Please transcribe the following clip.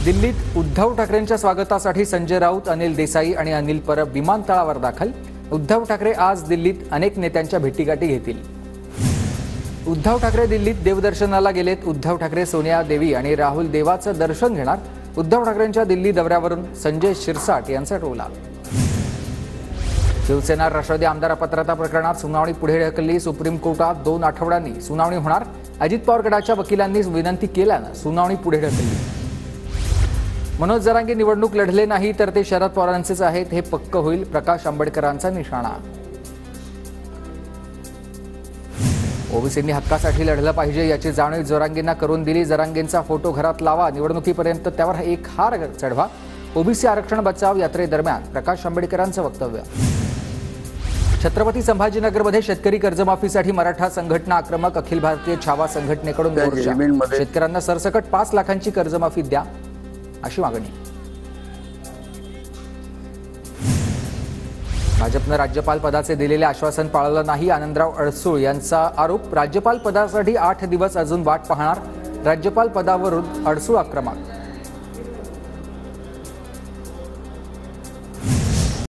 दिल्लीत उद्धव ठाकरेंच्या स्वागतासाठी संजय राऊत, अनिल देसाई आणि अनिल परब विमानतळावर दाखल। उद्धव ठाकरे आज दिल्लीत अनेक नेत्यांच्या भेटीगाठी घेतील। उद्धव ठाकरे दिल्लीत देवदर्शनाला गेलेत। उद्धव ठाकरे सोनिया देवी आणि राहुल देवाचं दर्शन घेणार। उद्धव ठाकरेंच्या दिल्ली दौऱ्यावरून संजय शिरसाट यांचा टोला। शिवसेना राष्ट्रवादी आमदार अपात्रता प्रकरणात सुनावणी पुढे ढकलली। सुप्रीम कोर्टात 2 आठवड्यांनी सुनावणी होणार। अजित पवार गटाच्या वकिलांनी विनंती केल्यानं सुनावणी पुढे ढकलली। मनोज जरांगे निवडणूक लढले नाही तर ते शरद पवारांचेच आहेत हे पक्क होईल। प्रकाश आंबेडकरांचा निशाणा। ओबीसींनी हक्कासाठी लढलं पाहिजे याची जाणीव जरांगेंना करून दिली। जरांगेंचा फोटो घरात लावा, निवडणुकीपर्यंत त्यावर एक हार चढवा। ओबीसी आरक्षण बचाव यात्रेदरम्यान प्रकाश आंबेडकरांचं वक्तव्य। छत्रपती संभाजीनगरमध्ये शेतकरी कर्जमाफीसाठी मराठा संघटना आक्रमक। अखिल भारतीय छावा संघटनेकडून मोर्चा। शेतकऱ्यांना सरसकट 5 लाखांची कर्जमाफी द्या अशी मागणी। भाजपनं राज्यपाल पदाचे दिलेले आश्वासन पाळलं नाही। आनंदराव अडसूळ यांचा आरोप। राज्यपाल पदासाठी 8 दिवस अजून वाट पाहणार। राज्यपाल पदावरून अडसूळ आक्रमक।